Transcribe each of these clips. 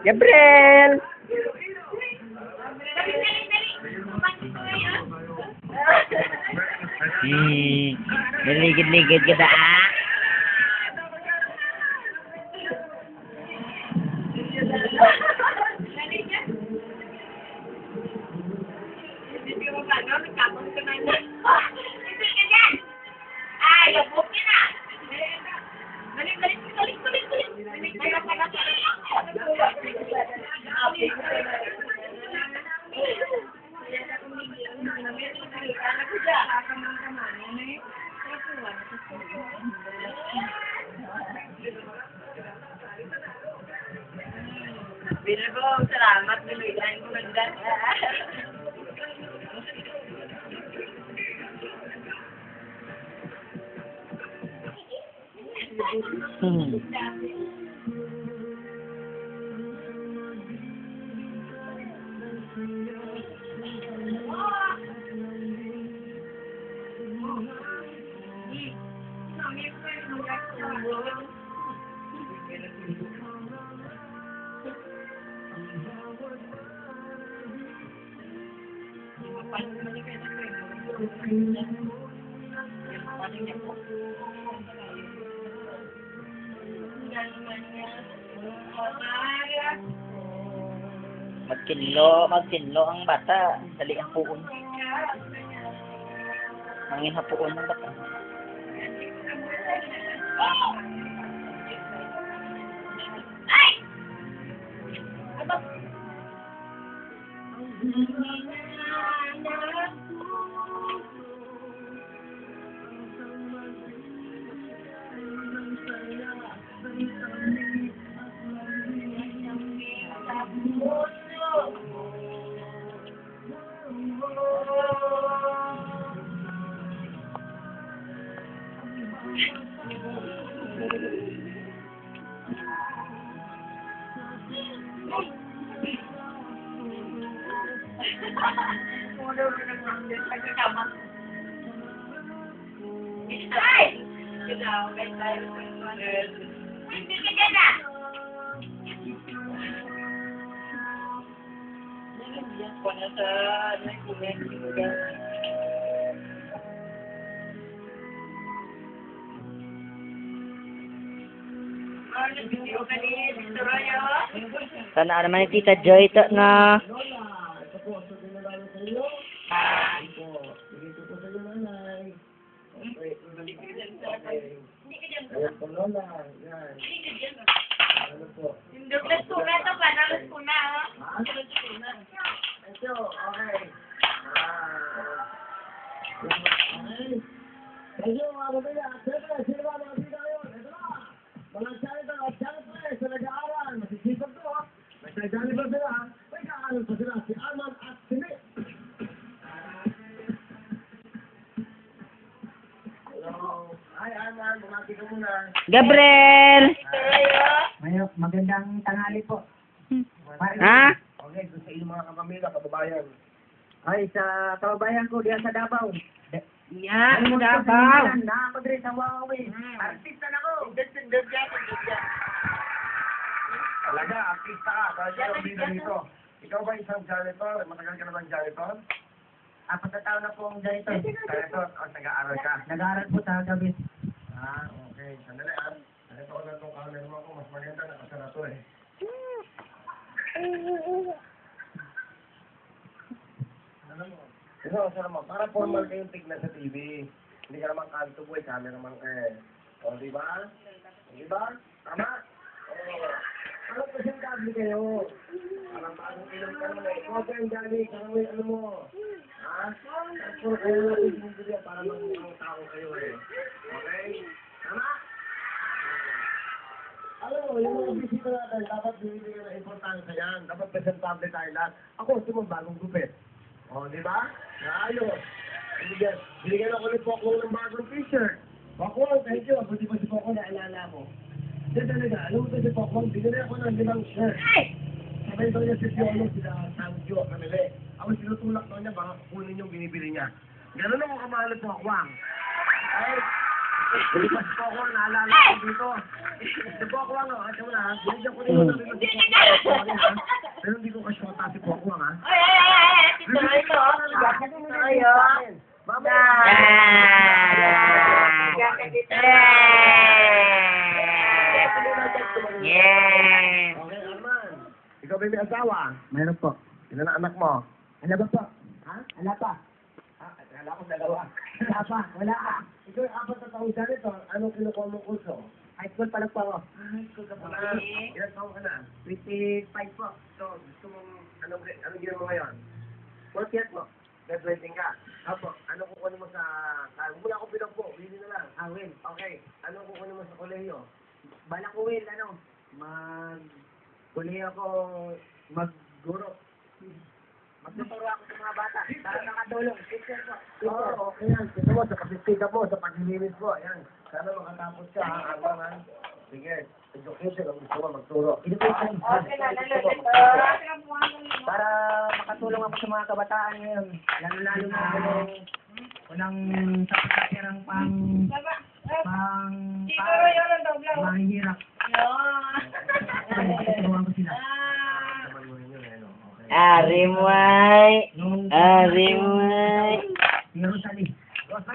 Gabriel! Naligid-ligid ka ba? Binabo, salamat. Binigyan ko ng dad. Magkinlo ang bata. Dali ang puon. Mangin hapuon ng bata. Sana naman ni Tita Joy ito na. Gabriel! Magandang tanghali po. Ha? Okay, sa inyong mga kapamilya, kababayan. Ay, sa kababayan ko, diyan sa Davao. Yan, Davao. Nakapag-rin sa Huawei. Artista na ko. Talaga, artista ka. Dahil ka ang bida dito. Ikaw ba isang janitor? Matagal ka na bang janitor? 4 na taon na po ang janitor. Janitor, nag-aaral ka? Nag-aaral po sa gabi. Ah, okay. Sandali ah. Ito ko na itong camera mo ako. Mas maganda nakasara to eh. Alam mo? Ito, naman. Para formal kayong tignan sa TV. Hindi ka naman kanto boy. Camera naman eh. O, diba? Diba? Tama? Oo. Ano pa siyang kable kayo? Parang bagong ilang ka naman eh. Ikaw ka yung dali. Karang may ano mo. Ha? Puro kayo natin sinunod para magmukhang tao kayo eh. Okay? Tama? Alam mo, yung mga bisita natin, dapat binibigyan ng importansya yan. Dapat presentable tayo lahat. Ako, gusto mo bagong gupit. O, di ba? Ayos. Binigyan ako ni Pokwong ng bagong t-shirt. Pokwong, thank you. Buti pa si Pokwong naalala mo. Hindi talaga, alam mo si Pokwong, binigyan ako ng 5 shirt. Sabay daw niya si Piolo, sila Sangjo, kamili. Ako sinutulak daw niya, baka kukunin yung binibili niya. Ganun ako kamahal ni Pokwong. Ay, Bulipas po ako, naalala ko dito. Si Pokwang, at wala, binigyan ko din mo sabi mo si Pokwang. Pero hindi ko kasyota si Pokwang, ha? Tito, ito. Ayun. Mama! Yeah. Okay, Arman. Ikaw ba may asawa? Mayroon po. Ilan ang anak mo? Ano ba po? Ha? Wala pa. Akala ko dalawa. Wala pa. Wala pa. Ikaw yung apat na taon dyan ito. Anong kinukuha mong kurso? High school pa lang po ako. High school ka pa na. Ilan taon ka na? 25 po. So, gusto mong, anong ginawa mo ngayon? 40 po. Graduating ka? Apo. Ano kukunin mo sa, mula ko pinagpo, hindi na lang. Will. Okay. Anong kukunin mo sa kolehiyo? Balak ko, Will, Kuli ako magguro. Magtuturo ako sa mga bata para makatulong. Teacher po. Oo, okay yan. Kita mo, sa kapitida mo, sa paglilinis mo. Yan. Sana makatapos ka, ha? Arman, ha? Sige. Education ang gusto mo magturo. Education. Okay na, nalulito. Para makatulong ako sa mga kabataan ngayon. Lalo-lalo na walang sapatatirang Siguro yun ang dobla. mahihirap. Tutulungan ko sila. Naman mo rin yun, eh, no? Okay. Arimay. Arimay. Meron tali. Wow.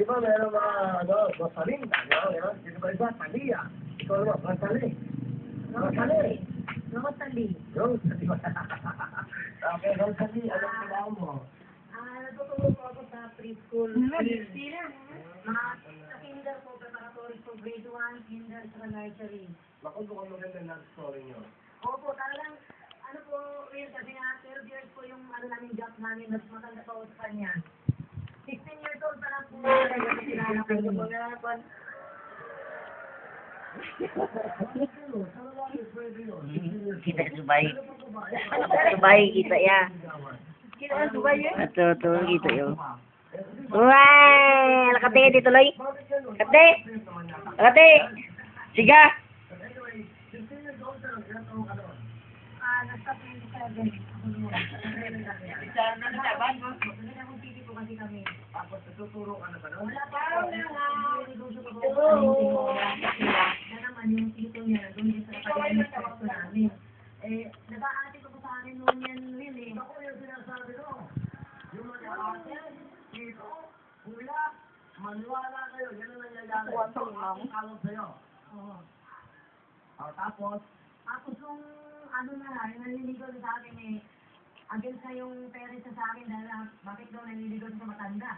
Di ba meron mga, Rosalyn, ano? Dito ba iba? Talia. Ikaw naman, Rosalyn. Rosalyn. Rosalie. Rosalyn. Okay, Rosalyn, anong kailangan mo? Natutulong po ako sa preschool. Mga sa kinder po, preparatory for grade 1, kinder, sa nursery. Naku, mukhang maganda love story nyo. Opo, talagang, Will, kasi nga, 12 years po yung, namin job namin, mas maganda pa ako sa kanya. 16 years old pa lang po, talaga kilala ko yun. Kita subay. Subay kita ya. Ito, kita yo. Wah, lakate dito loy. Kate. Kate. Siga. Nasa 27. Sana na ba? Maganda kong titi po kasi kami. Tapos natuturo ka na ba? No? Wala pa ako na naman yung tito niya, doon din sa kapatid ko namin. Nag-aati ko sa akin noon yan, Will, eh. Ako yung sinasabi ko. Yung mga ate, dito, hula, maniwala kayo. Yan ang nangyayari. Ang tawag sa'yo. Oo. Tapos, Yung yung naliligaw sa akin eh, against na yung parents sa akin dahil bakit daw naliligaw sa matanda.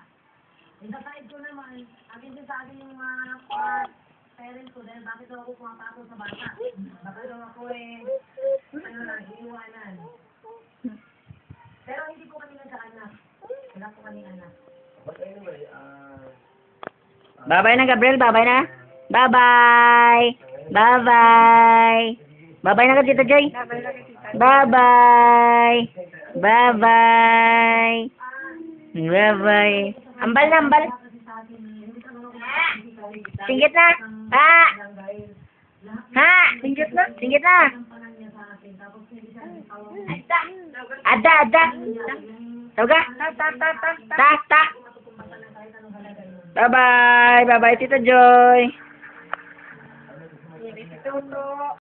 Sa side ko naman, against sa akin yung mga parents ko dahil bakit daw ako pumapasok sa bata. Bakit daw ako iiwanan. Pero hindi ko kami nagkaanak. Wala ko kami anak. but anyway, Bye-bye na Gabriel, bye-bye na. Bye-bye. Bye-bye. Bye-bye na ka Tita Joy. Bye-bye. Bye-bye. Bye-bye. Ambal na, ambal. Singgit na. Ha? Ha? Singgit na. Singgit na. Ada, ada. Tawag ka? Ta. Bye-bye. Bye-bye, Tita Joy.